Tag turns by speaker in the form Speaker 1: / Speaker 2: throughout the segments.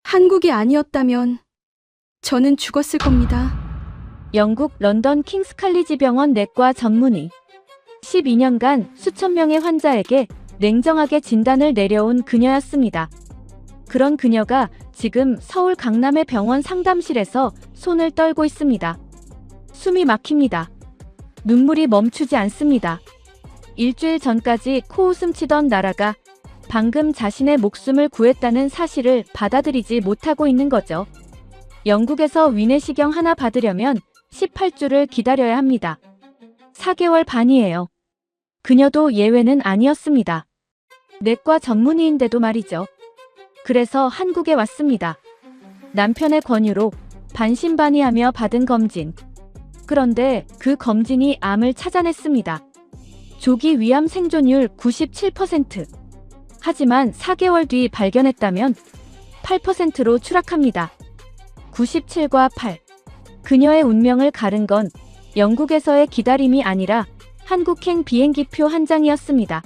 Speaker 1: 한국이 아니었다면 저는 죽었을 겁니다.
Speaker 2: 영국 런던 킹스 칼리지 병원 내과 전문의. 12년간 수천 명의 환자에게 냉정하게 진단을 내려온 그녀였습니다. 그런 그녀가 지금 서울 강남의 병원 상담실에서 손을 떨고 있습니다. 숨이 막힙니다. 눈물이 멈추지 않습니다. 일주일 전까지 코웃음 치던 나라가 방금 자신의 목숨을 구했다는 사실을 받아들이지 못하고 있는 거죠. 영국에서 위내시경 하나 받으려면 18주를 기다려야 합니다. 4개월 반이에요. 그녀도 예외는 아니었습니다. 내과 전문의인데도 말이죠. 그래서 한국에 왔습니다. 남편의 권유로 반신반의하며 받은 검진. 그런데 그 검진이 암을 찾아냈습니다. 조기 위암 생존율 97%. 하지만 4개월 뒤 발견했다면 8%로 추락합니다. 97과 8. 그녀의 운명을 가른 건 영국에서의 기다림이 아니라 한국행 비행기표 한 장이었습니다.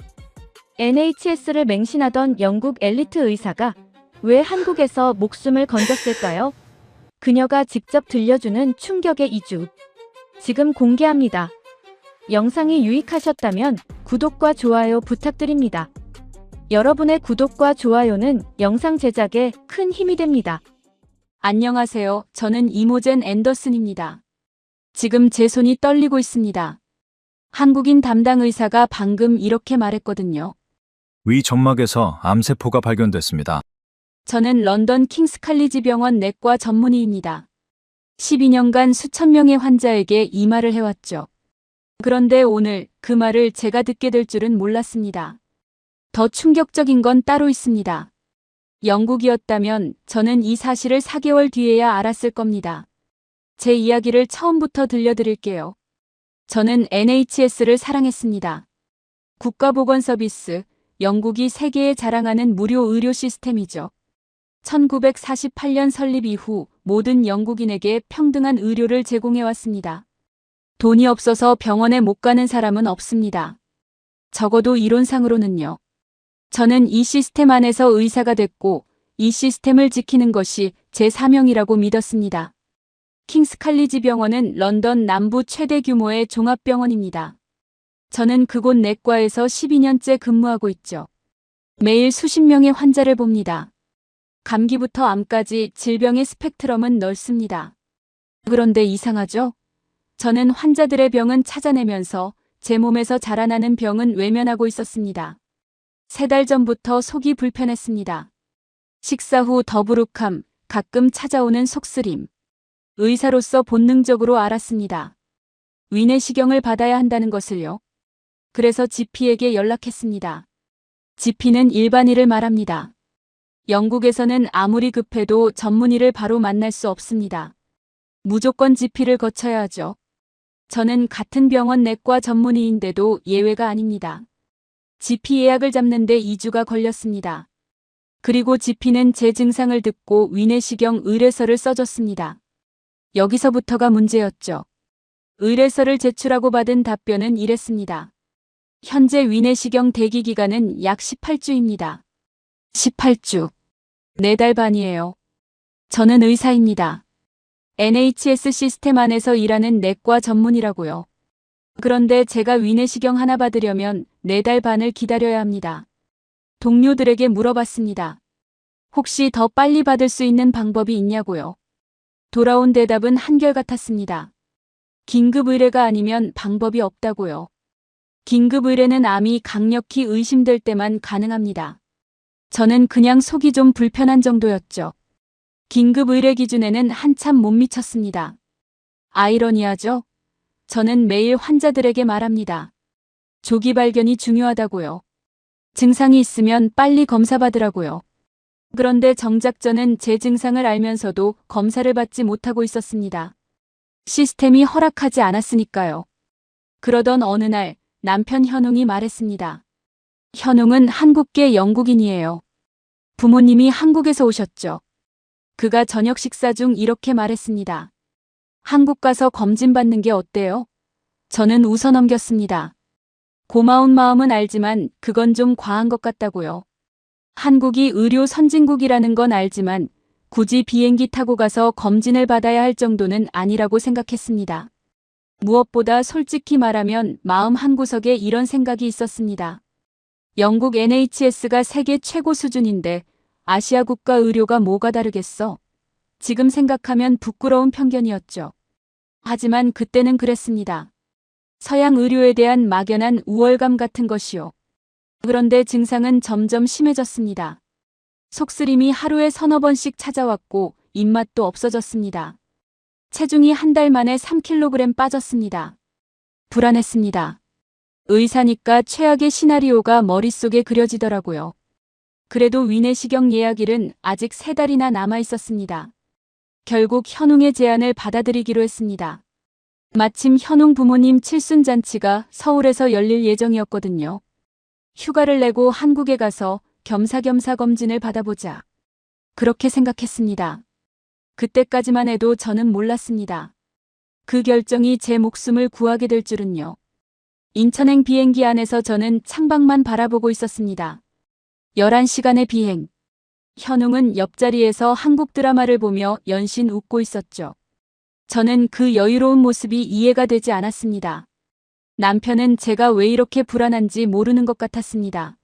Speaker 2: NHS를 맹신하던 영국 엘리트 의사가 왜 한국에서 목숨을 건졌을까요? 그녀가 직접 들려주는 충격의 이주. 지금 공개합니다. 영상이 유익하셨다면 구독과 좋아요 부탁드립니다. 여러분의 구독과 좋아요는 영상 제작에 큰 힘이 됩니다.
Speaker 3: 안녕하세요. 저는 이모젠 앤더슨입니다. 지금 제 손이 떨리고 있습니다. 한국인 담당 의사가 방금 이렇게 말했거든요.
Speaker 4: 위 점막에서 암세포가 발견됐습니다.
Speaker 3: 저는 런던 킹스 칼리지 병원 내과 전문의입니다. 12년간 수천 명의 환자에게 이 말을 해왔죠. 그런데 오늘 그 말을 제가 듣게 될 줄은 몰랐습니다. 더 충격적인 건 따로 있습니다. 영국이었다면 저는 이 사실을 4개월 뒤에야 알았을 겁니다. 제 이야기를 처음부터 들려드릴게요. 저는 NHS를 사랑했습니다. 국가보건서비스, 영국이 세계에 자랑하는 무료 의료 시스템이죠. 1948년 설립 이후 모든 영국인에게 평등한 의료를 제공해왔습니다. 돈이 없어서 병원에 못 가는 사람은 없습니다. 적어도 이론상으로는요. 저는 이 시스템 안에서 의사가 됐고 이 시스템을 지키는 것이 제 사명이라고 믿었습니다. 킹스 칼리지 병원은 런던 남부 최대 규모의 종합병원입니다. 저는 그곳 내과에서 12년째 근무하고 있죠. 매일 수십 명의 환자를 봅니다. 감기부터 암까지 질병의 스펙트럼은 넓습니다. 그런데 이상하죠? 저는 환자들의 병은 찾아내면서 제 몸에서 자라나는 병은 외면하고 있었습니다. 3달 전부터 속이 불편했습니다. 식사 후 더부룩함, 가끔 찾아오는 속쓰림. 의사로서 본능적으로 알았습니다. 위내시경을 받아야 한다는 것을요. 그래서 GP에게 연락했습니다. GP는 일반의를 말합니다. 영국에서는 아무리 급해도 전문의를 바로 만날 수 없습니다. 무조건 GP를 거쳐야 하죠. 저는 같은 병원 내과 전문의인데도 예외가 아닙니다. GP 예약을 잡는데 2주가 걸렸습니다. 그리고 GP는 제 증상을 듣고 위내시경 의뢰서를 써줬습니다. 여기서부터가 문제였죠. 의뢰서를 제출하고 받은 답변은 이랬습니다. 현재 위내시경 대기 기간은 약 18주입니다. 18주. 4달 반이에요. 저는 의사입니다. NHS 시스템 안에서 일하는 내과 전문이라고요. 그런데 제가 위내시경 하나 받으려면 4달 반을 기다려야 합니다. 동료들에게 물어봤습니다. 혹시 더 빨리 받을 수 있는 방법이 있냐고요. 돌아온 대답은 한결같았습니다. 긴급 의뢰가 아니면 방법이 없다고요. 긴급 의뢰는 암이 강력히 의심될 때만 가능합니다. 저는 그냥 속이 좀 불편한 정도였죠. 긴급 의뢰 기준에는 한참 못 미쳤습니다. 아이러니하죠? 저는 매일 환자들에게 말합니다. 조기 발견이 중요하다고요. 증상이 있으면 빨리 검사받으라고요. 그런데 정작 저는 제 증상을 알면서도 검사를 받지 못하고 있었습니다. 시스템이 허락하지 않았으니까요. 그러던 어느 날 남편 현웅이 말했습니다. 현웅은 한국계 영국인이에요. 부모님이 한국에서 오셨죠. 그가 저녁 식사 중 이렇게 말했습니다. 한국 가서 검진 받는 게 어때요? 저는 웃어넘겼습니다. 고마운 마음은 알지만 그건 좀 과한 것 같다고요. 한국이 의료 선진국이라는 건 알지만 굳이 비행기 타고 가서 검진을 받아야 할 정도는 아니라고 생각했습니다. 무엇보다 솔직히 말하면 마음 한구석에 이런 생각이 있었습니다. 영국 NHS가 세계 최고 수준인데 아시아 국가 의료가 뭐가 다르겠어? 지금 생각하면 부끄러운 편견이었죠. 하지만 그때는 그랬습니다. 서양 의료에 대한 막연한 우월감 같은 것이요. 그런데 증상은 점점 심해졌습니다. 속쓰림이 하루에 서너 번씩 찾아왔고 입맛도 없어졌습니다. 체중이 한 달 만에 3kg 빠졌습니다. 불안했습니다. 의사니까 최악의 시나리오가 머릿속에 그려지더라고요. 그래도 위내시경 예약일은 아직 3달이나 남아 있었습니다. 결국 현웅의 제안을 받아들이기로 했습니다. 마침 현웅 부모님 칠순잔치가 서울에서 열릴 예정이었거든요. 휴가를 내고 한국에 가서 겸사겸사 검진을 받아보자. 그렇게 생각했습니다. 그때까지만 해도 저는 몰랐습니다. 그 결정이 제 목숨을 구하게 될 줄은요. 인천행 비행기 안에서 저는 창밖만 바라보고 있었습니다. 11시간의 비행. 현웅은 옆자리에서 한국 드라마를 보며 연신 웃고 있었죠. 저는 그 여유로운 모습이 이해가 되지 않았습니다. 남편은 제가 왜 이렇게 불안한지 모르는 것 같았습니다.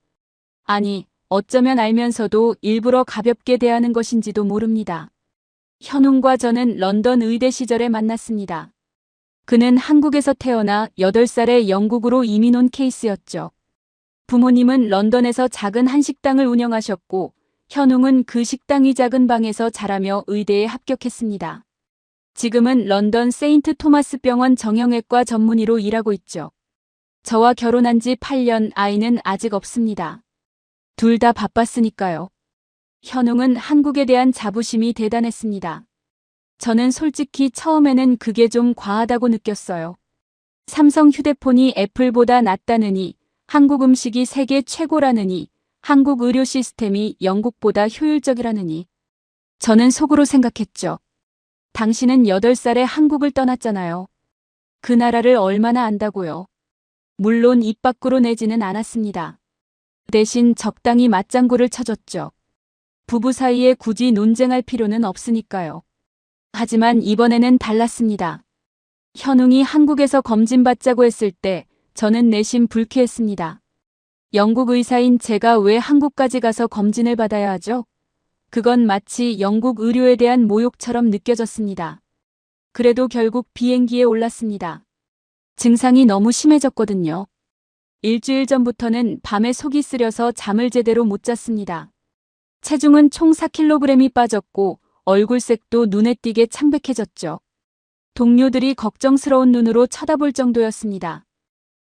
Speaker 3: 아니, 어쩌면 알면서도 일부러 가볍게 대하는 것인지도 모릅니다. 현웅과 저는 런던 의대 시절에 만났습니다. 그는 한국에서 태어나 8살에 영국으로 이민 온 케이스였죠. 부모님은 런던에서 작은 한식당을 운영하셨고 현웅은 그 식당이 작은 방에서 자라며 의대에 합격했습니다. 지금은 런던 세인트 토마스 병원 정형외과 전문의로 일하고 있죠. 저와 결혼한 지 8년, 아이는 아직 없습니다. 둘 다 바빴으니까요. 현웅은 한국에 대한 자부심이 대단했습니다. 저는 솔직히 처음에는 그게 좀 과하다고 느꼈어요. 삼성 휴대폰이 애플보다 낫다느니, 한국 음식이 세계 최고라느니, 한국 의료 시스템이 영국보다 효율적이라느니. 저는 속으로 생각했죠. 당신은 8살에 한국을 떠났잖아요. 그 나라를 얼마나 안다고요. 물론 입 밖으로 내지는 않았습니다. 대신 적당히 맞장구를 쳐줬죠. 부부 사이에 굳이 논쟁할 필요는 없으니까요. 하지만 이번에는 달랐습니다. 현웅이 한국에서 검진받자고 했을 때 저는 내심 불쾌했습니다. 영국 의사인 제가 왜 한국까지 가서 검진을 받아야 하죠? 그건 마치 영국 의료에 대한 모욕처럼 느껴졌습니다. 그래도 결국 비행기에 올랐습니다. 증상이 너무 심해졌거든요. 일주일 전부터는 밤에 속이 쓰려서 잠을 제대로 못 잤습니다. 체중은 총 4kg이 빠졌고 얼굴색도 눈에 띄게 창백해졌죠. 동료들이 걱정스러운 눈으로 쳐다볼 정도였습니다.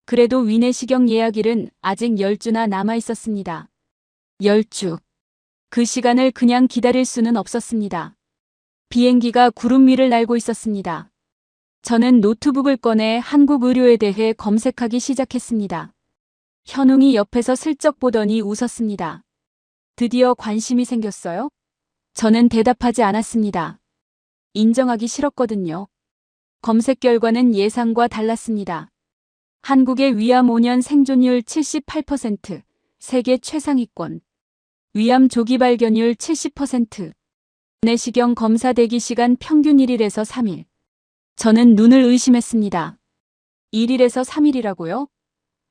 Speaker 3: 그래도 위내시경 예약일은 아직 10주나 남아 있었습니다. 10주. 그 시간을 그냥 기다릴 수는 없었습니다. 비행기가 구름 위를 날고 있었습니다. 저는 노트북을 꺼내 한국 의료에 대해 검색하기 시작했습니다. 현웅이 옆에서 슬쩍 보더니 웃었습니다. 드디어 관심이 생겼어요? 저는 대답하지 않았습니다. 인정하기 싫었거든요. 검색 결과는 예상과 달랐습니다. 한국의 위암 5년 생존율 78%, 세계 최상위권. 위암 조기 발견율 70%. 내시경 검사 대기 시간 평균 1일에서 3일. 저는 눈을 의심했습니다. 1일에서 3일이라고요?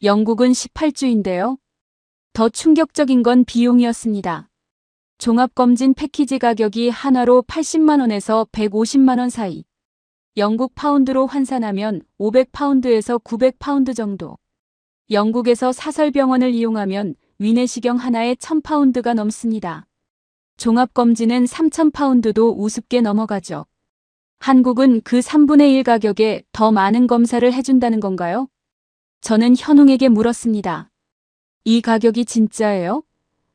Speaker 3: 영국은 18주인데요. 더 충격적인 건 비용이었습니다. 종합검진 패키지 가격이 한화로 80만 원에서 150만 원 사이. 영국 파운드로 환산하면 500파운드에서 900파운드 정도. 영국에서 사설병원을 이용하면 위내시경 하나에 1000파운드가 넘습니다. 종합검진은 3000파운드도 우습게 넘어가죠. 한국은 그 3분의 1 가격에 더 많은 검사를 해준다는 건가요? 저는 현웅에게 물었습니다. 이 가격이 진짜예요?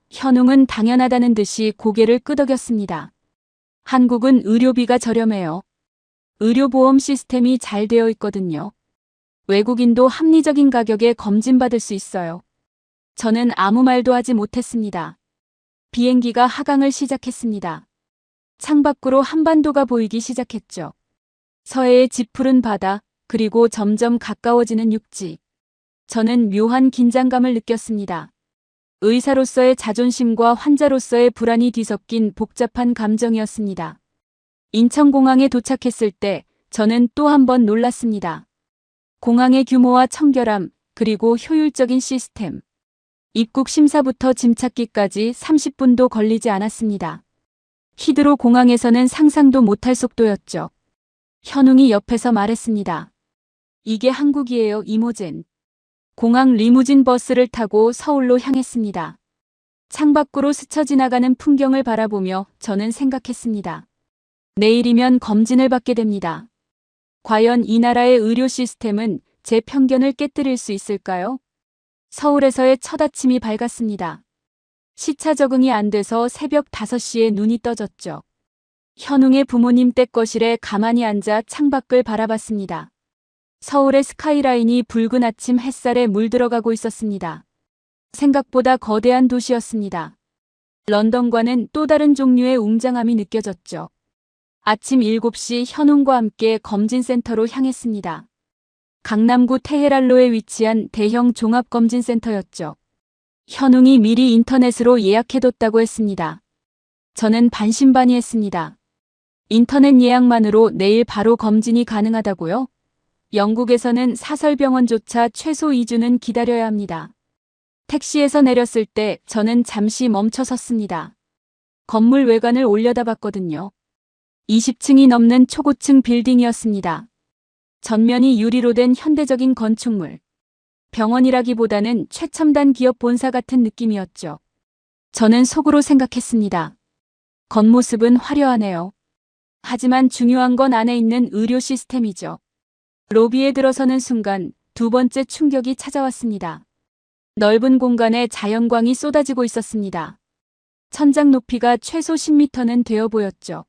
Speaker 3: 현웅은 당연하다는 듯이 고개를 끄덕였습니다. 한국은 의료비가 저렴해요. 의료보험 시스템이 잘 되어 있거든요. 외국인도 합리적인 가격에 검진받을 수 있어요. 저는 아무 말도 하지 못했습니다. 비행기가 하강을 시작했습니다. 창밖으로 한반도가 보이기 시작했죠. 서해의 짙푸른 바다, 그리고 점점 가까워지는 육지. 저는 묘한 긴장감을 느꼈습니다. 의사로서의 자존심과 환자로서의 불안이 뒤섞인 복잡한 감정이었습니다. 인천공항에 도착했을 때 저는 또 한 번 놀랐습니다. 공항의 규모와 청결함, 그리고 효율적인 시스템. 입국 심사부터 짐 찾기까지 30분도 걸리지 않았습니다. 히드로 공항에서는 상상도 못할 속도였죠. 현웅이 옆에서 말했습니다. 이게 한국이에요, 이모젠. 공항 리무진 버스를 타고 서울로 향했습니다. 창밖으로 스쳐 지나가는 풍경을 바라보며 저는 생각했습니다. 내일이면 검진을 받게 됩니다. 과연 이 나라의 의료 시스템은 제 편견을 깨뜨릴 수 있을까요? 서울에서의 첫 아침이 밝았습니다. 시차 적응이 안 돼서 새벽 5시에 눈이 떠졌죠. 현웅의 부모님 댁 거실에 가만히 앉아 창밖을 바라봤습니다. 서울의 스카이라인이 붉은 아침 햇살에 물들어가고 있었습니다. 생각보다 거대한 도시였습니다. 런던과는 또 다른 종류의 웅장함이 느껴졌죠. 아침 7시 현웅과 함께 검진센터로 향했습니다. 강남구 테헤랄로에 위치한 대형 종합검진센터였죠. 현웅이 미리 인터넷으로 예약해뒀다고 했습니다. 저는 반신반의했습니다. 인터넷 예약만으로 내일 바로 검진이 가능하다고요? 영국에서는 사설병원조차 최소 2주는 기다려야 합니다. 택시에서 내렸을 때 저는 잠시 멈춰 섰습니다. 건물 외관을 올려다봤거든요. 20층이 넘는 초고층 빌딩이었습니다. 전면이 유리로 된 현대적인 건축물. 병원이라기보다는 최첨단 기업 본사 같은 느낌이었죠. 저는 속으로 생각했습니다. 겉모습은 화려하네요. 하지만 중요한 건 안에 있는 의료 시스템이죠. 로비에 들어서는 순간 두 번째 충격이 찾아왔습니다. 넓은 공간에 자연광이 쏟아지고 있었습니다. 천장 높이가 최소 10m는 되어 보였죠.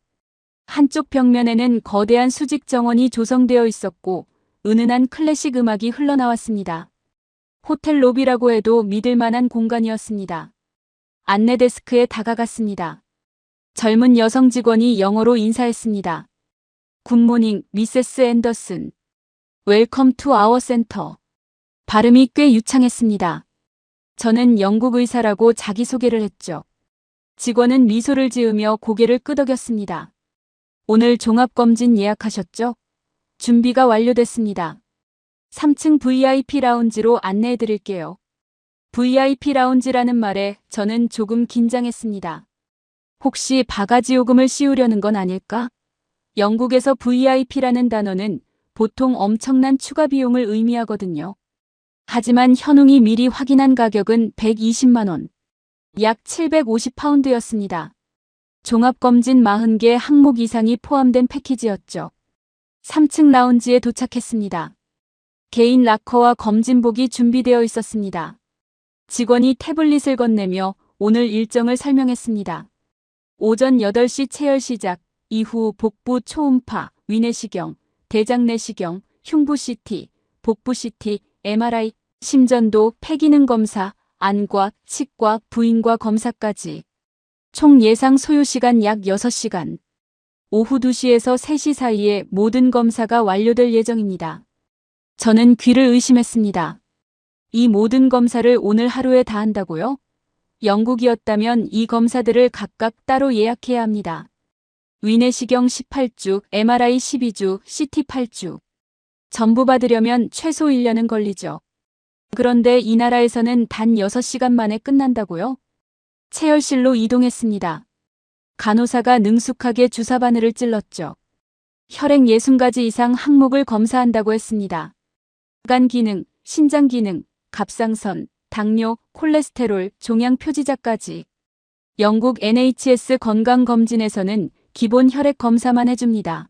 Speaker 3: 한쪽 벽면에는 거대한 수직 정원이 조성되어 있었고 은은한 클래식 음악이 흘러나왔습니다. 호텔 로비라고 해도 믿을 만한 공간이었습니다. 안내 데스크에 다가갔습니다. 젊은 여성 직원이 영어로 인사했습니다. 굿모닝, 미세스 앤더슨. 웰컴 투 아워 센터. 발음이 꽤 유창했습니다. 저는 영국 의사라고 자기소개를 했죠. 직원은 미소를 지으며 고개를 끄덕였습니다. 오늘 종합검진 예약하셨죠? 준비가 완료됐습니다. 3층 VIP 라운지로 안내해 드릴게요. VIP 라운지라는 말에 저는 조금 긴장했습니다. 혹시 바가지 요금을 씌우려는 건 아닐까? 영국에서 VIP라는 단어는 보통 엄청난 추가 비용을 의미하거든요. 하지만 현웅이 미리 확인한 가격은 120만 원, 약 750파운드였습니다. 종합검진 40개 항목 이상이 포함된 패키지였죠. 3층 라운지에 도착했습니다. 개인 락커와 검진복이 준비되어 있었습니다. 직원이 태블릿을 건네며 오늘 일정을 설명했습니다. 오전 8시 체열 시작, 이후 복부 초음파, 위내시경, 대장 내시경, 흉부 CT, 복부 CT, MRI, 심전도, 폐기능 검사, 안과, 치과, 부인과 검사까지. 총 예상 소요시간 약 6시간. 오후 2시에서 3시 사이에 모든 검사가 완료될 예정입니다. 저는 귀를 의심했습니다. 이 모든 검사를 오늘 하루에 다 한다고요? 영국이었다면 이 검사들을 각각 따로 예약해야 합니다. 위내시경 18주, MRI 12주, CT 8주. 전부 받으려면 최소 1년은 걸리죠. 그런데 이 나라에서는 단 6시간 만에 끝난다고요? 체열실로 이동했습니다. 간호사가 능숙하게 주사 바늘을 찔렀죠. 혈액 60가지 이상 항목을 검사한다고 했습니다. 간 기능, 신장 기능, 갑상선, 당뇨, 콜레스테롤, 종양 표지자까지. 영국 NHS 건강검진에서는 기본 혈액 검사만 해줍니다.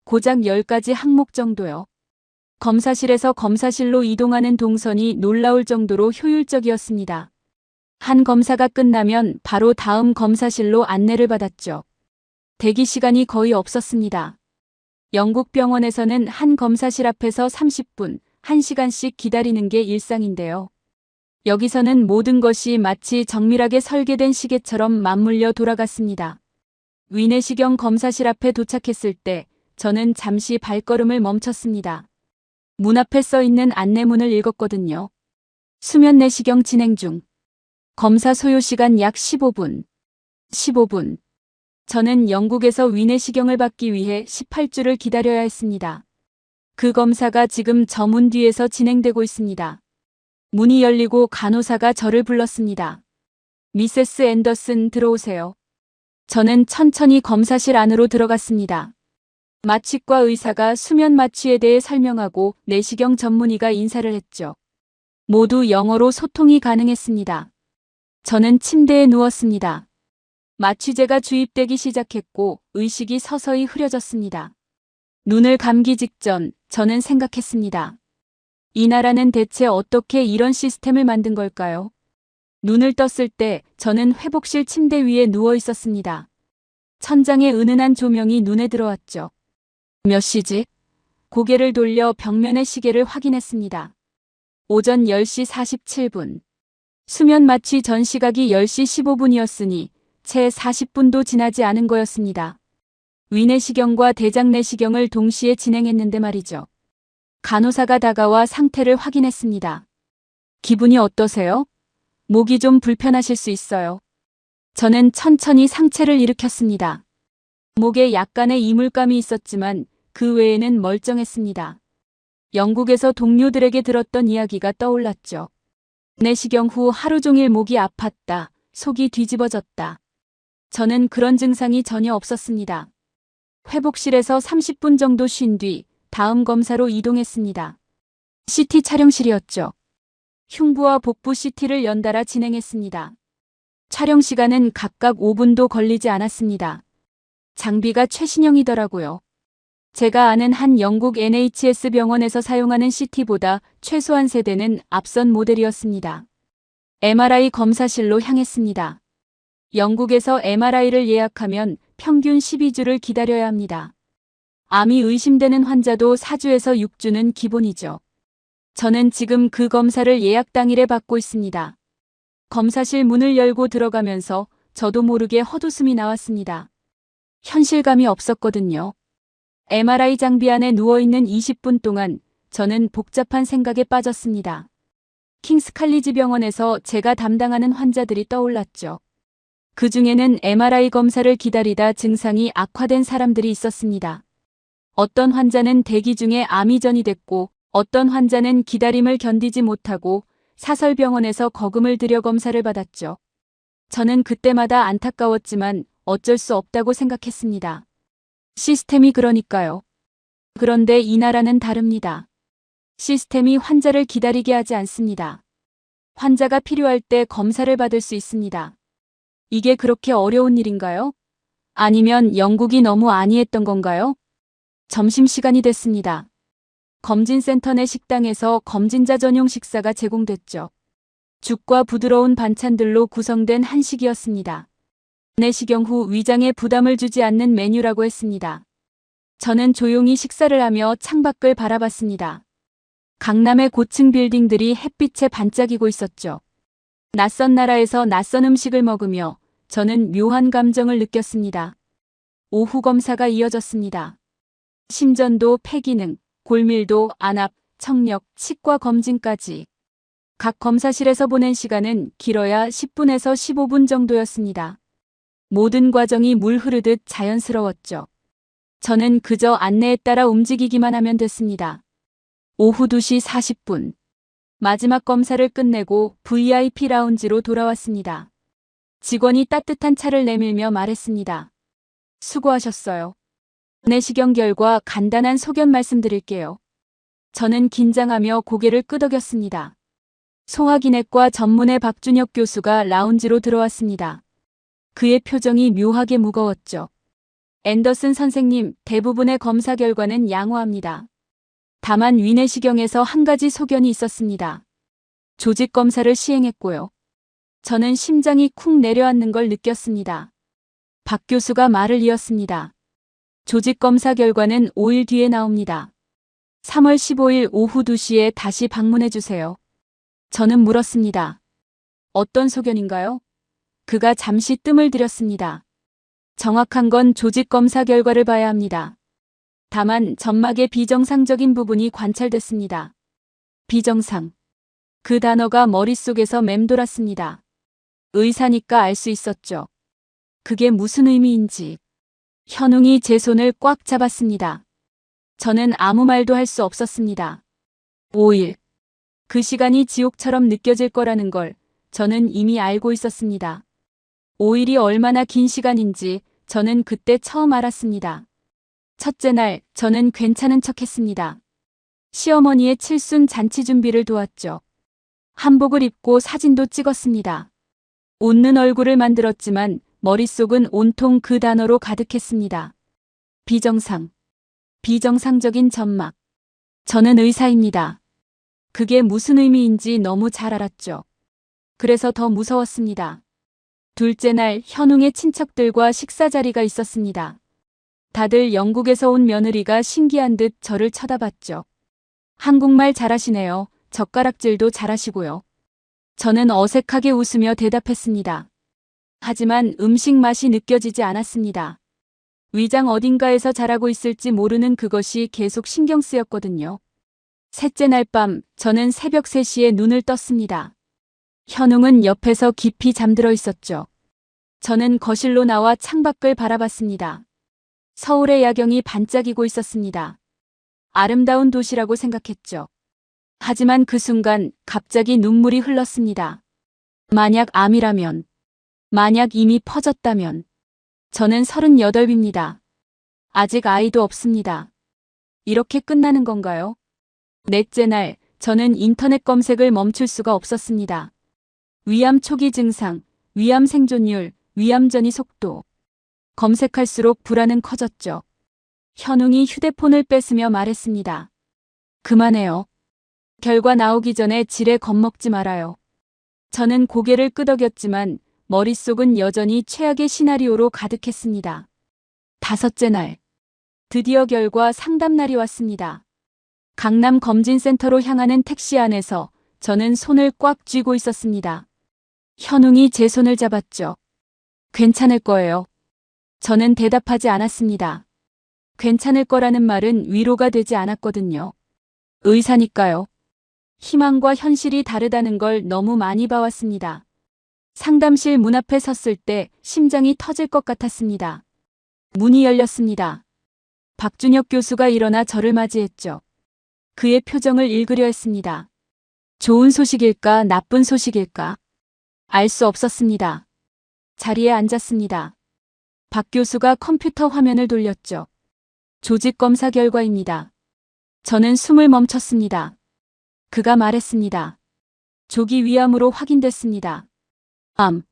Speaker 3: 고작 10가지 항목 정도요. 검사실에서 검사실로 이동하는 동선이 놀라울 정도로 효율적이었습니다. 한 검사가 끝나면 바로 다음 검사실로 안내를 받았죠. 대기 시간이 거의 없었습니다. 영국 병원에서는 한 검사실 앞에서 30분, 1시간씩 기다리는 게 일상인데요. 여기서는 모든 것이 마치 정밀하게 설계된 시계처럼 맞물려 돌아갔습니다. 위내시경 검사실 앞에 도착했을 때 저는 잠시 발걸음을 멈췄습니다. 문 앞에 써 있는 안내문을 읽었거든요. 수면 내시경 진행 중. 검사 소요 시간 약 15분. 15분. 저는 영국에서 위내시경을 받기 위해 18주를 기다려야 했습니다. 그 검사가 지금 저 문 뒤에서 진행되고 있습니다. 문이 열리고 간호사가 저를 불렀습니다. 미세스 앤더슨 들어오세요. 저는 천천히 검사실 안으로 들어갔습니다. 마취과 의사가 수면 마취에 대해 설명하고 내시경 전문의가 인사를 했죠. 모두 영어로 소통이 가능했습니다. 저는 침대에 누웠습니다. 마취제가 주입되기 시작했고 의식이 서서히 흐려졌습니다. 눈을 감기 직전 저는 생각했습니다. 이 나라는 대체 어떻게 이런 시스템을 만든 걸까요? 눈을 떴을 때 저는 회복실 침대 위에 누워 있었습니다. 천장에 은은한 조명이 눈에 들어왔죠. 몇 시지? 고개를 돌려 벽면의 시계를 확인했습니다. 오전 10시 47분. 수면 마취 전 시각이 10시 15분이었으니 채 40분도 지나지 않은 거였습니다. 위내시경과 대장내시경을 동시에 진행했는데 말이죠. 간호사가 다가와 상태를 확인했습니다. 기분이 어떠세요? 목이 좀 불편하실 수 있어요. 저는 천천히 상체를 일으켰습니다. 목에 약간의 이물감이 있었지만 그 외에는 멀쩡했습니다. 영국에서 동료들에게 들었던 이야기가 떠올랐죠. 내시경 후 하루 종일 목이 아팠다, 속이 뒤집어졌다. 저는 그런 증상이 전혀 없었습니다. 회복실에서 30분 정도 쉰 뒤 다음 검사로 이동했습니다. CT 촬영실이었죠. 흉부와 복부 CT를 연달아 진행했습니다. 촬영 시간은 각각 5분도 걸리지 않았습니다. 장비가 최신형이더라고요. 제가 아는 한 영국 NHS 병원에서 사용하는 CT보다 최소한 세대는 앞선 모델이었습니다. MRI 검사실로 향했습니다. 영국에서 MRI를 예약하면 평균 12주를 기다려야 합니다. 암이 의심되는 환자도 4주에서 6주는 기본이죠. 저는 지금 그 검사를 예약 당일에 받고 있습니다. 검사실 문을 열고 들어가면서 저도 모르게 헛웃음이 나왔습니다. 현실감이 없었거든요. MRI 장비 안에 누워있는 20분 동안 저는 복잡한 생각에 빠졌습니다. 킹스칼리지 병원에서 제가 담당하는 환자들이 떠올랐죠. 그 중에는 MRI 검사를 기다리다 증상이 악화된 사람들이 있었습니다. 어떤 환자는 대기 중에 암이 전이됐고 어떤 환자는 기다림을 견디지 못하고 사설병원에서 거금을 들여 검사를 받았죠. 저는 그때마다 안타까웠지만 어쩔 수 없다고 생각했습니다. 시스템이 그러니까요. 그런데 이 나라는 다릅니다. 시스템이 환자를 기다리게 하지 않습니다. 환자가 필요할 때 검사를 받을 수 있습니다. 이게 그렇게 어려운 일인가요? 아니면 영국이 너무 안이했던 건가요? 점심시간이 됐습니다. 검진센터 내 식당에서 검진자 전용 식사가 제공됐죠. 죽과 부드러운 반찬들로 구성된 한식이었습니다. 내시경 후 위장에 부담을 주지 않는 메뉴라고 했습니다. 저는 조용히 식사를 하며 창밖을 바라봤습니다. 강남의 고층 빌딩들이 햇빛에 반짝이고 있었죠. 낯선 나라에서 낯선 음식을 먹으며 저는 묘한 감정을 느꼈습니다. 오후 검사가 이어졌습니다. 심전도, 폐기능, 골밀도, 안압, 청력, 치과 검진까지. 각 검사실에서 보낸 시간은 길어야 10분에서 15분 정도였습니다. 모든 과정이 물 흐르듯 자연스러웠죠. 저는 그저 안내에 따라 움직이기만 하면 됐습니다. 오후 2시 40분. 마지막 검사를 끝내고 VIP 라운지로 돌아왔습니다. 직원이 따뜻한 차를 내밀며 말했습니다. 수고하셨어요. 내시경 결과 간단한 소견 말씀드릴게요. 저는 긴장하며 고개를 끄덕였습니다. 소화기내과 전문의 박준혁 교수가 라운지로 들어왔습니다. 그의 표정이 묘하게 무거웠죠. 앤더슨 선생님, 대부분의 검사 결과는 양호합니다. 다만 위내시경에서 한 가지 소견이 있었습니다. 조직 검사를 시행했고요. 저는 심장이 쿵 내려앉는 걸 느꼈습니다. 박 교수가 말을 이었습니다. 조직 검사 결과는 5일 뒤에 나옵니다. 3월 15일 오후 2시에 다시 방문해 주세요. 저는 물었습니다. 어떤 소견인가요? 그가 잠시 뜸을 들였습니다. 정확한 건 조직 검사 결과를 봐야 합니다. 다만 점막의 비정상적인 부분이 관찰됐습니다. 비정상. 그 단어가 머릿속에서 맴돌았습니다. 의사니까 알 수 있었죠. 그게 무슨 의미인지. 현웅이 제 손을 꽉 잡았습니다. 저는 아무 말도 할 수 없었습니다. 5일. 그 시간이 지옥처럼 느껴질 거라는 걸 저는 이미 알고 있었습니다. 5일이 얼마나 긴 시간인지 저는 그때 처음 알았습니다. 첫째 날, 저는 괜찮은 척 했습니다. 시어머니의 칠순 잔치 준비를 도왔죠. 한복을 입고 사진도 찍었습니다. 웃는 얼굴을 만들었지만 머릿속은 온통 그 단어로 가득했습니다. 비정상. 비정상적인 점막. 저는 의사입니다. 그게 무슨 의미인지 너무 잘 알았죠. 그래서 더 무서웠습니다. 둘째 날 현웅의 친척들과 식사 자리가 있었습니다. 다들 영국에서 온 며느리가 신기한 듯 저를 쳐다봤죠. 한국말 잘하시네요. 젓가락질도 잘하시고요. 저는 어색하게 웃으며 대답했습니다. 하지만 음식 맛이 느껴지지 않았습니다. 위장 어딘가에서 자라고 있을지 모르는 그것이 계속 신경 쓰였거든요. 셋째 날 밤, 저는 새벽 3시에 눈을 떴습니다. 현웅은 옆에서 깊이 잠들어 있었죠. 저는 거실로 나와 창밖을 바라봤습니다. 서울의 야경이 반짝이고 있었습니다. 아름다운 도시라고 생각했죠. 하지만 그 순간 갑자기 눈물이 흘렀습니다. 만약 암이라면, 만약 이미 퍼졌다면. 저는 38입니다. 아직 아이도 없습니다. 이렇게 끝나는 건가요? 넷째 날, 저는 인터넷 검색을 멈출 수가 없었습니다. 위암 초기 증상, 위암 생존율, 위암 전이 속도. 검색할수록 불안은 커졌죠. 현웅이 휴대폰을 뺏으며 말했습니다. 그만해요. 결과 나오기 전에 지레 겁먹지 말아요. 저는 고개를 끄덕였지만 머릿속은 여전히 최악의 시나리오로 가득했습니다. 다섯째 날. 드디어 결과 상담 날이 왔습니다. 강남 검진센터로 향하는 택시 안에서 저는 손을 꽉 쥐고 있었습니다. 현웅이 제 손을 잡았죠. 괜찮을 거예요. 저는 대답하지 않았습니다. 괜찮을 거라는 말은 위로가 되지 않았거든요. 의사니까요. 희망과 현실이 다르다는 걸 너무 많이 봐왔습니다. 상담실 문 앞에 섰을 때 심장이 터질 것 같았습니다. 문이 열렸습니다. 박준혁 교수가 일어나 저를 맞이했죠. 그의 표정을 읽으려 했습니다. 좋은 소식일까, 나쁜 소식일까? 알 수 없었습니다. 자리에 앉았습니다. 박 교수가 컴퓨터 화면을 돌렸죠. 조직 검사 결과입니다. 저는 숨을 멈췄습니다. 그가 말했습니다. 조기 위암으로 확인됐습니다. 암.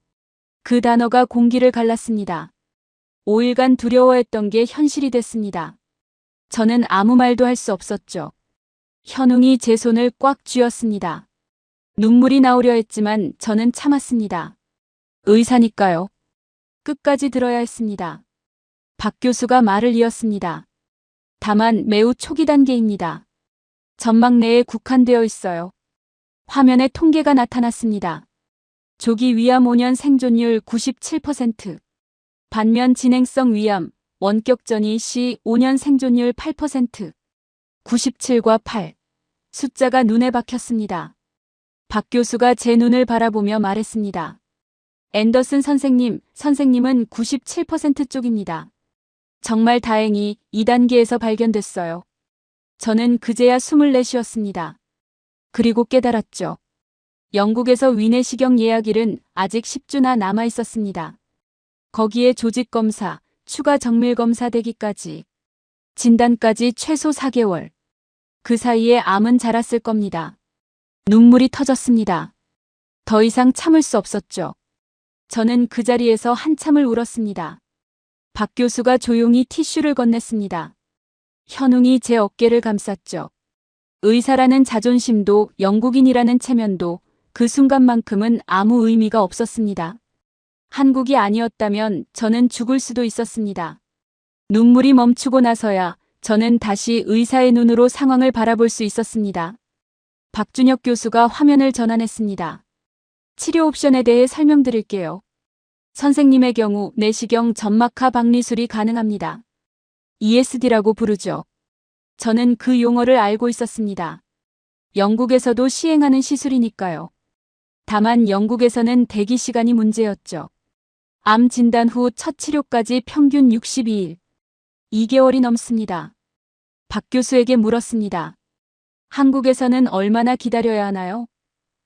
Speaker 3: 그 단어가 공기를 갈랐습니다. 5일간 두려워했던 게 현실이 됐습니다. 저는 아무 말도 할 수 없었죠. 현웅이 제 손을 꽉 쥐었습니다. 눈물이 나오려 했지만 저는 참았습니다. 의사니까요. 끝까지 들어야 했습니다. 박 교수가 말을 이었습니다. 다만 매우 초기 단계입니다. 점막 내에 국한되어 있어요. 화면에 통계가 나타났습니다. 조기 위암 5년 생존율 97%. 반면 진행성 위암, 원격 전이 시 5년 생존율 8%. 97과 8. 숫자가 눈에 박혔습니다. 박 교수가 제 눈을 바라보며 말했습니다. 앤더슨 선생님은 97% 쪽입니다. 정말 다행히 2단계에서 발견됐어요. 저는 그제야 숨을 내쉬었습니다. 그리고 깨달았죠. 영국에서 위내시경 예약일은 아직 10주나 남아 있었습니다. 거기에 조직검사, 추가 정밀검사 되기까지, 진단까지 최소 4개월. 그 사이에 암은 자랐을 겁니다. 눈물이 터졌습니다. 더 이상 참을 수 없었죠. 저는 그 자리에서 한참을 울었습니다. 박 교수가 조용히 티슈를 건넸습니다. 현웅이 제 어깨를 감쌌죠. 의사라는 자존심도 영국인이라는 체면도 그 순간만큼은 아무 의미가 없었습니다. 한국이 아니었다면 저는 죽을 수도 있었습니다. 눈물이 멈추고 나서야 저는 다시 의사의 눈으로 상황을 바라볼 수 있었습니다. 박준혁 교수가 화면을 전환했습니다. 치료 옵션에 대해 설명드릴게요. 선생님의 경우 내시경 점막하 박리술이 가능합니다. ESD라고 부르죠. 저는 그 용어를 알고 있었습니다. 영국에서도 시행하는 시술이니까요. 다만 영국에서는 대기 시간이 문제였죠. 암 진단 후 첫 치료까지 평균 62일, 2개월이 넘습니다. 박 교수에게 물었습니다. 한국에서는 얼마나 기다려야 하나요?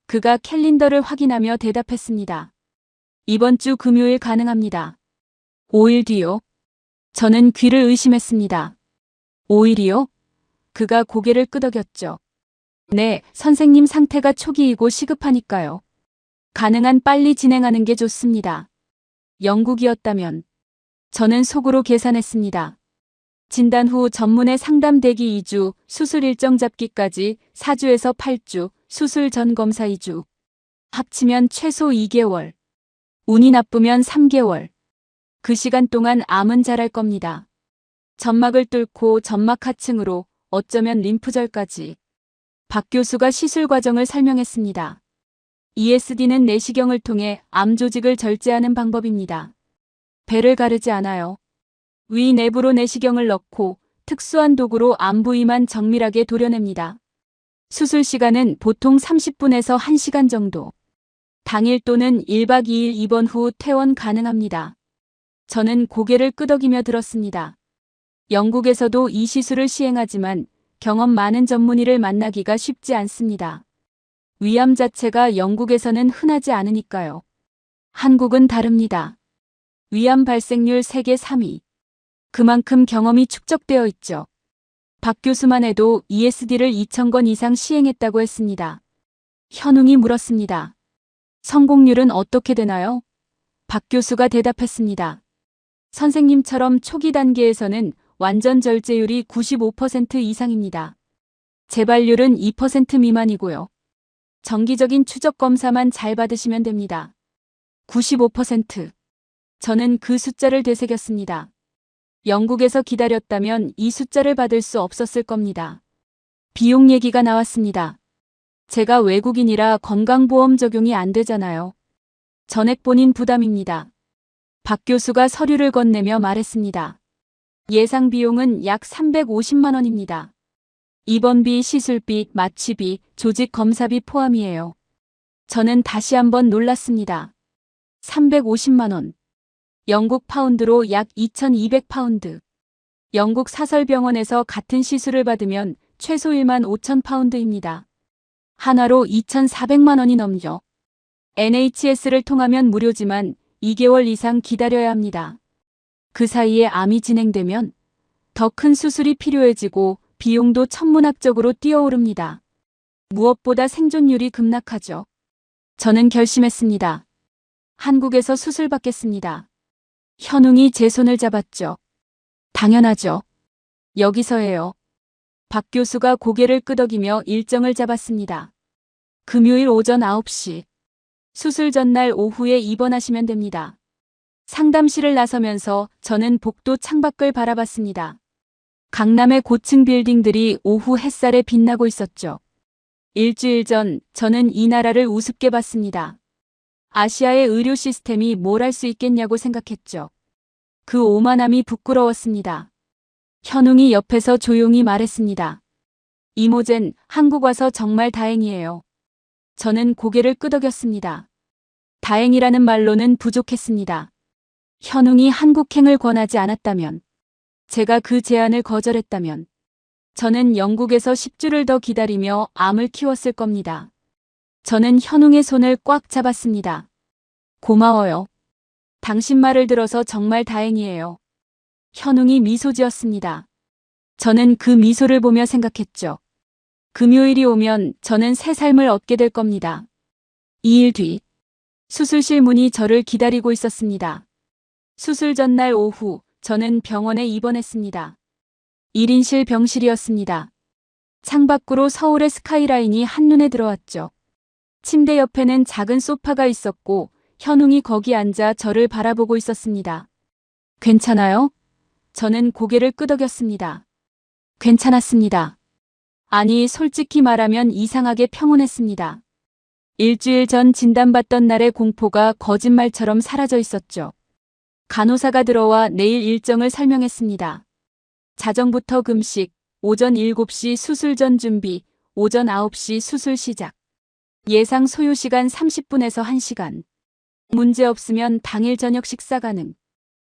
Speaker 3: 그가 캘린더를 확인하며 대답했습니다. 이번 주 금요일 가능합니다. 5일 뒤요? 저는 귀를 의심했습니다. 5일이요? 그가 고개를 끄덕였죠. 네, 선생님 상태가 초기이고 시급하니까요. 가능한 빨리 진행하는 게 좋습니다. 영국이었다면 저는 속으로 계산했습니다. 진단 후 전문의 상담 대기 2주, 수술 일정 잡기까지 4주에서 8주, 수술 전 검사 2주. 합치면 최소 2개월. 운이 나쁘면 3개월. 그 시간 동안 암은 자랄 겁니다. 점막을 뚫고 점막 하층으로 어쩌면 림프절까지. 박 교수가 시술 과정을 설명했습니다. ESD는 내시경을 통해 암 조직을 절제하는 방법입니다. 배를 가르지 않아요. 위 내부로 내시경을 넣고 특수한 도구로 암 부위만 정밀하게 도려냅니다. 수술 시간은 보통 30분에서 1시간 정도. 당일 또는 1박 2일 입원 후 퇴원 가능합니다. 저는 고개를 끄덕이며 들었습니다. 영국에서도 이 시술을 시행하지만 경험 많은 전문의를 만나기가 쉽지 않습니다. 위암 자체가 영국에서는 흔하지 않으니까요. 한국은 다릅니다. 위암 발생률 세계 3위. 그만큼 경험이 축적되어 있죠. 박 교수만 해도 ESD를 2,000건 이상 시행했다고 했습니다. 현웅이 물었습니다. 성공률은 어떻게 되나요? 박 교수가 대답했습니다. 선생님처럼 초기 단계에서는 완전 절제율이 95% 이상입니다. 재발률은 2% 미만이고요. 정기적인 추적 검사만 잘 받으시면 됩니다. 95%. 저는 그 숫자를 되새겼습니다. 영국에서 기다렸다면 이 숫자를 받을 수 없었을 겁니다. 비용 얘기가 나왔습니다. 제가 외국인이라 건강보험 적용이 안 되잖아요. 전액 본인 부담입니다. 박 교수가 서류를 건네며 말했습니다. 예상 비용은 약 350만 원입니다. 입원비, 시술비, 마취비, 조직 검사비 포함이에요. 저는 다시 한번 놀랐습니다. 350만 원. 영국 파운드로 약 2,200파운드. 영국 사설병원에서 같은 시술을 받으면 최소 1만 5천 파운드입니다. 한화로 2,400만 원이 넘죠. NHS를 통하면 무료지만 2개월 이상 기다려야 합니다. 그 사이에 암이 진행되면 더 큰 수술이 필요해지고 비용도 천문학적으로 뛰어오릅니다. 무엇보다 생존율이 급락하죠. 저는 결심했습니다. 한국에서 수술 받겠습니다. 현웅이 제 손을 잡았죠. 당연하죠. 여기서예요. 박 교수가 고개를 끄덕이며 일정을 잡았습니다. 금요일 오전 9시. 수술 전날 오후에 입원하시면 됩니다. 상담실을 나서면서 저는 복도 창밖을 바라봤습니다. 강남의 고층 빌딩들이 오후 햇살에 빛나고 있었죠. 일주일 전 저는 이 나라를 우습게 봤습니다. 아시아의 의료 시스템이 뭘 할 수 있겠냐고 생각했죠. 그 오만함이 부끄러웠습니다. 현웅이 옆에서 조용히 말했습니다. 이모젠, 한국 와서 정말 다행이에요. 저는 고개를 끄덕였습니다. 다행이라는 말로는 부족했습니다. 현웅이 한국행을 권하지 않았다면, 제가 그 제안을 거절했다면, 저는 영국에서 10주를 더 기다리며 암을 키웠을 겁니다. 저는 현웅의 손을 꽉 잡았습니다. 고마워요. 당신 말을 들어서 정말 다행이에요. 현웅이 미소 지었습니다. 저는 그 미소를 보며 생각했죠. 금요일이 오면 저는 새 삶을 얻게 될 겁니다. 2일 뒤, 수술실 문이 저를 기다리고 있었습니다. 수술 전날 오후, 저는 병원에 입원했습니다. 1인실 병실이었습니다. 창밖으로 서울의 스카이라인이 한눈에 들어왔죠. 침대 옆에는 작은 소파가 있었고 현웅이 거기 앉아 저를 바라보고 있었습니다. 괜찮아요? 저는 고개를 끄덕였습니다. 괜찮았습니다. 아니, 솔직히 말하면 이상하게 평온했습니다. 일주일 전 진단받던 날의 공포가 거짓말처럼 사라져 있었죠. 간호사가 들어와 내일 일정을 설명했습니다. 자정부터 금식, 오전 7시 수술 전 준비, 오전 9시 수술 시작. 예상 소요 시간 30분에서 1시간. 문제 없으면 당일 저녁 식사 가능.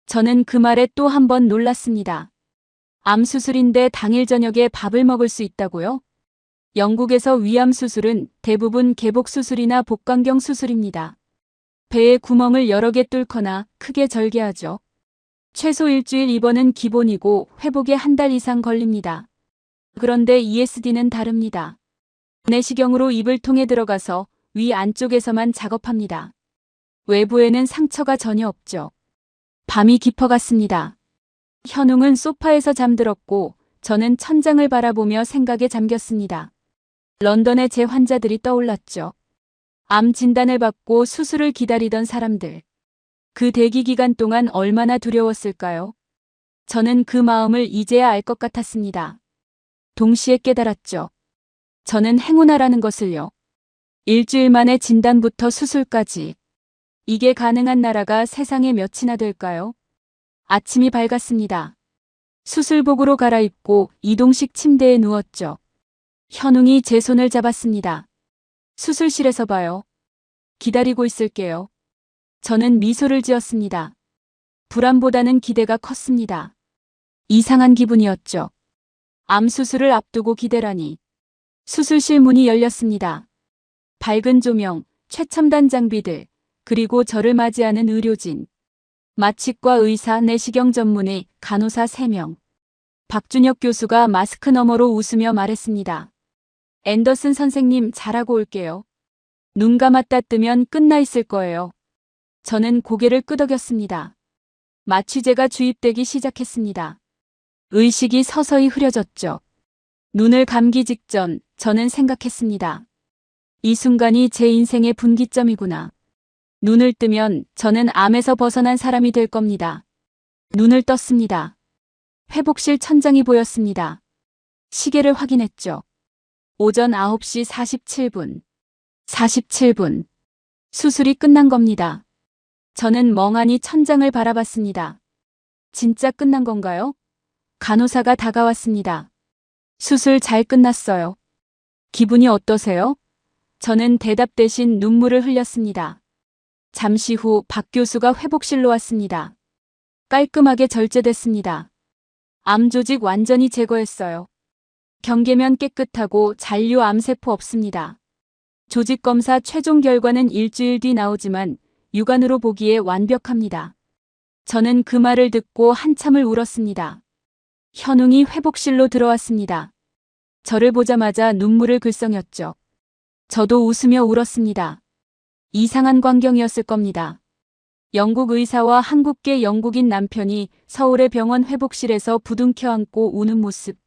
Speaker 3: 저는 그 말에 또 한 번 놀랐습니다. 암 수술인데 당일 저녁에 밥을 먹을 수 있다고요? 영국에서 위암 수술은 대부분 개복 수술이나 복강경 수술입니다. 배에 구멍을 여러 개 뚫거나 크게 절개하죠. 최소 일주일 입원은 기본이고 회복에 한 달 이상 걸립니다. 그런데 ESD는 다릅니다. 내시경으로 입을 통해 들어가서 위 안쪽에서만 작업합니다. 외부에는 상처가 전혀 없죠. 밤이 깊어갔습니다. 현웅은 소파에서 잠들었고 저는 천장을 바라보며 생각에 잠겼습니다. 런던의 제 환자들이 떠올랐죠. 암 진단을 받고 수술을 기다리던 사람들. 그 대기 기간 동안 얼마나 두려웠을까요? 저는 그 마음을 이제야 알 것 같았습니다. 동시에 깨달았죠. 저는 행운아라는 것을요. 일주일 만에 진단부터 수술까지. 이게 가능한 나라가 세상에 몇이나 될까요? 아침이 밝았습니다. 수술복으로 갈아입고 이동식 침대에 누웠죠. 현웅이 제 손을 잡았습니다. 수술실에서 봐요. 기다리고 있을게요. 저는 미소를 지었습니다. 불안보다는 기대가 컸습니다. 이상한 기분이었죠. 암 수술을 앞두고 기대라니. 수술실 문이 열렸습니다. 밝은 조명, 최첨단 장비들, 그리고 저를 맞이하는 의료진. 마취과 의사, 내시경 전문의, 간호사 3명. 박준혁 교수가 마스크 너머로 웃으며 말했습니다. 앤더슨 선생님, 잘하고 올게요. 눈 감았다 뜨면 끝나 있을 거예요. 저는 고개를 끄덕였습니다. 마취제가 주입되기 시작했습니다. 의식이 서서히 흐려졌죠. 눈을 감기 직전 저는 생각했습니다. 이 순간이 제 인생의 분기점이구나. 눈을 뜨면 저는 암에서 벗어난 사람이 될 겁니다. 눈을 떴습니다. 회복실 천장이 보였습니다. 시계를 확인했죠. 오전 9시 47분. 47분. 수술이 끝난 겁니다. 저는 멍하니 천장을 바라봤습니다. 진짜 끝난 건가요? 간호사가 다가왔습니다. 수술 잘 끝났어요. 기분이 어떠세요? 저는 대답 대신 눈물을 흘렸습니다. 잠시 후 박 교수가 회복실로 왔습니다. 깔끔하게 절제됐습니다. 암 조직 완전히 제거했어요. 경계면 깨끗하고 잔류 암세포 없습니다. 조직 검사 최종 결과는 일주일 뒤 나오지만 육안으로 보기에 완벽합니다. 저는 그 말을 듣고 한참을 울었습니다. 현웅이 회복실로 들어왔습니다. 저를 보자마자 눈물을 글썽였죠. 저도 웃으며 울었습니다. 이상한 광경이었을 겁니다. 영국 의사와 한국계 영국인 남편이 서울의 병원 회복실에서 부둥켜 안고 우는 모습.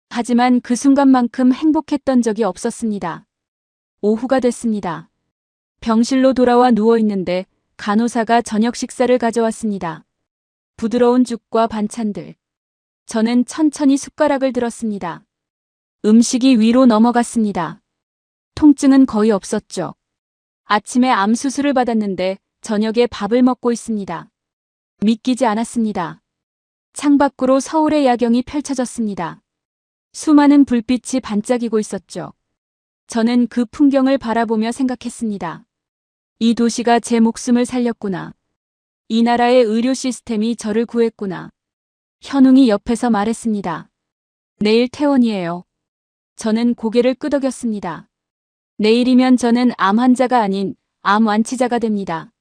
Speaker 3: 하지만 그 순간만큼 행복했던 적이 없었습니다. 오후가 됐습니다. 병실로 돌아와 누워있는데 간호사가 저녁 식사를 가져왔습니다. 부드러운 죽과 반찬들. 저는 천천히 숟가락을 들었습니다. 음식이 위로 넘어갔습니다. 통증은 거의 없었죠. 아침에 암 수술을 받았는데 저녁에 밥을 먹고 있습니다. 믿기지 않았습니다. 창밖으로 서울의 야경이 펼쳐졌습니다. 수많은 불빛이 반짝이고 있었죠. 저는 그 풍경을 바라보며 생각했습니다. 이 도시가 제 목숨을 살렸구나. 이 나라의 의료 시스템이 저를 구했구나. 현웅이 옆에서 말했습니다. 내일 퇴원이에요. 저는 고개를 끄덕였습니다. 내일이면 저는 암 환자가 아닌 암 완치자가 됩니다.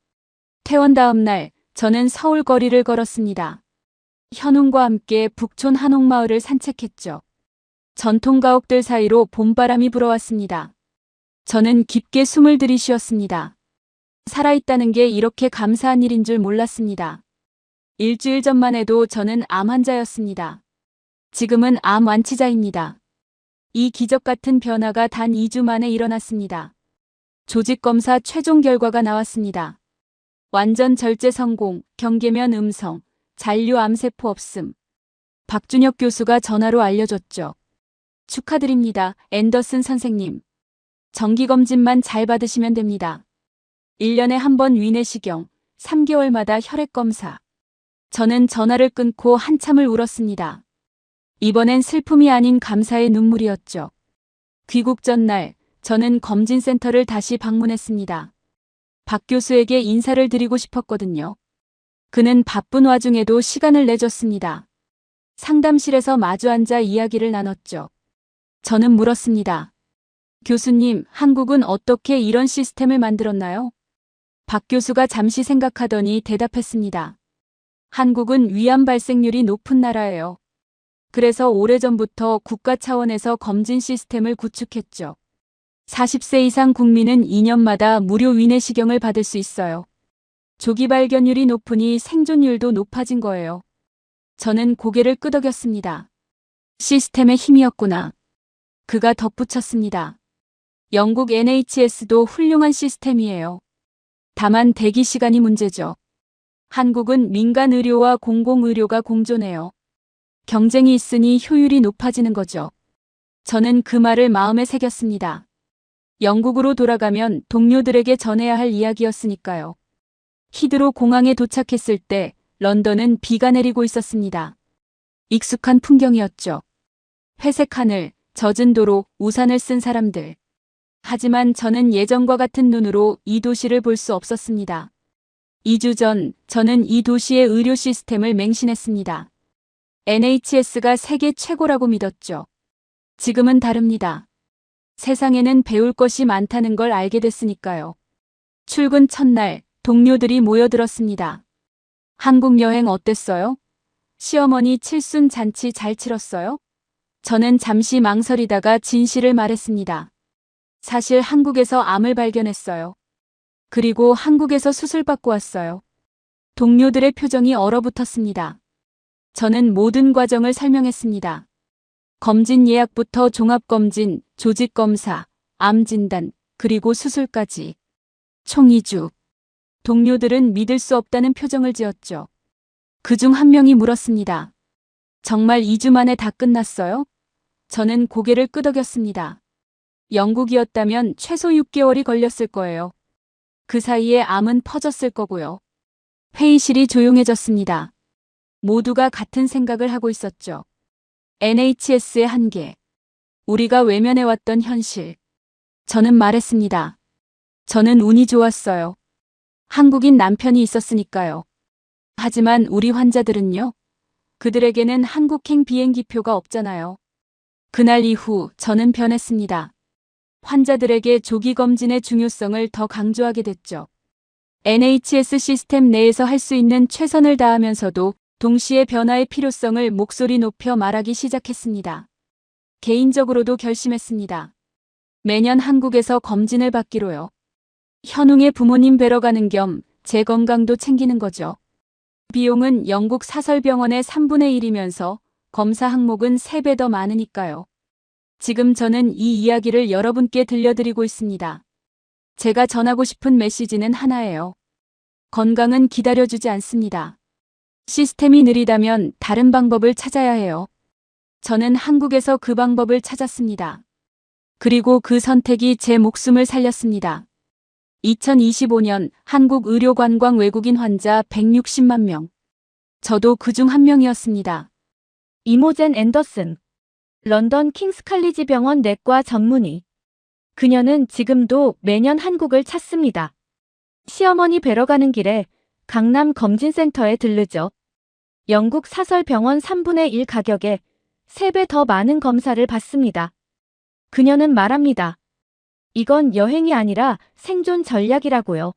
Speaker 3: 퇴원 다음 날 저는 서울 거리를 걸었습니다. 현웅과 함께 북촌 한옥마을을 산책했죠. 전통 가옥들 사이로 봄바람이 불어왔습니다. 저는 깊게 숨을 들이쉬었습니다. 살아있다는 게 이렇게 감사한 일인 줄 몰랐습니다. 일주일 전만 해도 저는 암 환자였습니다. 지금은 암 완치자입니다. 이 기적 같은 변화가 단 2주 만에 일어났습니다. 조직 검사 최종 결과가 나왔습니다. 완전 절제 성공, 경계면 음성, 잔류 암세포 없음. 박준혁 교수가 전화로 알려줬죠. 축하드립니다, 앤더슨 선생님. 정기검진만 잘 받으시면 됩니다. 1년에 한 번 위내시경, 3개월마다 혈액검사. 저는 전화를 끊고 한참을 울었습니다. 이번엔 슬픔이 아닌 감사의 눈물이었죠. 귀국 전날 저는 검진센터를 다시 방문했습니다. 박 교수에게 인사를 드리고 싶었거든요. 그는 바쁜 와중에도 시간을 내줬습니다. 상담실에서 마주 앉아 이야기를 나눴죠. 저는 물었습니다. 교수님, 한국은 어떻게 이런 시스템을 만들었나요? 박 교수가 잠시 생각하더니 대답했습니다. 한국은 위암 발생률이 높은 나라예요. 그래서 오래전부터 국가 차원에서 검진 시스템을 구축했죠. 40세 이상 국민은 2년마다 무료 위내시경을 받을 수 있어요. 조기 발견율이 높으니 생존율도 높아진 거예요. 저는 고개를 끄덕였습니다. 시스템의 힘이었구나. 그가 덧붙였습니다. 영국 NHS도 훌륭한 시스템이에요. 다만 대기 시간이 문제죠. 한국은 민간 의료와 공공의료가 공존해요. 경쟁이 있으니 효율이 높아지는 거죠. 저는 그 말을 마음에 새겼습니다. 영국으로 돌아가면 동료들에게 전해야 할 이야기였으니까요. 히드로 공항에 도착했을 때 런던은 비가 내리고 있었습니다. 익숙한 풍경이었죠. 회색 하늘, 젖은 도로, 우산을 쓴 사람들. 하지만 저는 예전과 같은 눈으로 이 도시를 볼 수 없었습니다. 2주 전, 저는 이 도시의 의료 시스템을 맹신했습니다. NHS가 세계 최고라고 믿었죠. 지금은 다릅니다. 세상에는 배울 것이 많다는 걸 알게 됐으니까요. 출근 첫날, 동료들이 모여들었습니다. 한국 여행 어땠어요? 시어머니 칠순 잔치 잘 치렀어요? 저는 잠시 망설이다가 진실을 말했습니다. 사실 한국에서 암을 발견했어요. 그리고 한국에서 수술받고 왔어요. 동료들의 표정이 얼어붙었습니다. 저는 모든 과정을 설명했습니다. 검진 예약부터 종합검진, 조직검사, 암진단, 그리고 수술까지. 총 2주. 동료들은 믿을 수 없다는 표정을 지었죠. 그중 한 명이 물었습니다. 정말 2주 만에 다 끝났어요? 저는 고개를 끄덕였습니다. 영국이었다면 최소 6개월이 걸렸을 거예요. 그 사이에 암은 퍼졌을 거고요. 회의실이 조용해졌습니다. 모두가 같은 생각을 하고 있었죠. NHS의 한계. 우리가 외면해왔던 현실. 저는 말했습니다. 저는 운이 좋았어요. 한국인 남편이 있었으니까요. 하지만 우리 환자들은요? 그들에게는 한국행 비행기표가 없잖아요. 그날 이후 저는 변했습니다. 환자들에게 조기 검진의 중요성을 더 강조하게 됐죠. NHS 시스템 내에서 할 수 있는 최선을 다하면서도 동시에 변화의 필요성을 목소리 높여 말하기 시작했습니다. 개인적으로도 결심했습니다. 매년 한국에서 검진을 받기로요. 현웅의 부모님 뵈러 가는 겸 제 건강도 챙기는 거죠. 비용은 영국 사설병원의 3분의 1이면서 검사 항목은 3배 더 많으니까요. 지금 저는 이 이야기를 여러분께 들려드리고 있습니다. 제가 전하고 싶은 메시지는 하나예요. 건강은 기다려주지 않습니다. 시스템이 느리다면 다른 방법을 찾아야 해요. 저는 한국에서 그 방법을 찾았습니다. 그리고 그 선택이 제 목숨을 살렸습니다. 2025년 한국 의료 관광 외국인 환자 160만 명. 저도 그중 한 명이었습니다.
Speaker 2: 이모젠 앤더슨. 런던 킹스 칼리지 병원 내과 전문의. 그녀는 지금도 매년 한국을 찾습니다. 시어머니 뵈러 가는 길에 강남 검진센터에 들르죠. 영국 사설 병원 3분의 1 가격에 3배 더 많은 검사를 받습니다. 그녀는 말합니다. 이건 여행이 아니라 생존 전략이라고요.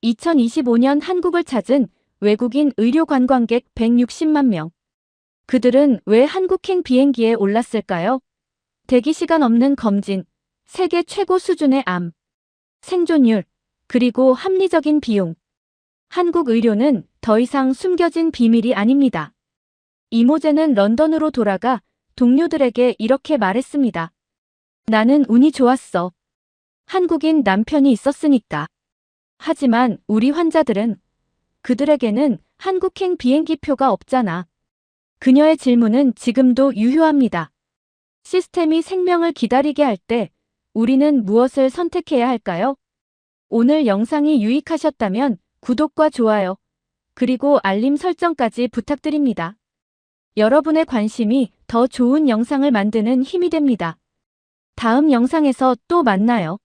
Speaker 2: 2025년 한국을 찾은 외국인 의료 관광객 160만 명. 그들은 왜 한국행 비행기에 올랐을까요? 대기 시간 없는 검진, 세계 최고 수준의 암, 생존율, 그리고 합리적인 비용. 한국 의료는 더 이상 숨겨진 비밀이 아닙니다. 이모제는 런던으로 돌아가 동료들에게 이렇게 말했습니다. 나는 운이 좋았어. 한국인 남편이 있었으니까. 하지만 우리 환자들은 그들에게는 한국행 비행기표가 없잖아. 그녀의 질문은 지금도 유효합니다. 시스템이 생명을 기다리게 할 때 우리는 무엇을 선택해야 할까요? 오늘 영상이 유익하셨다면 구독과 좋아요, 그리고 알림 설정까지 부탁드립니다. 여러분의 관심이 더 좋은 영상을 만드는 힘이 됩니다. 다음 영상에서 또 만나요.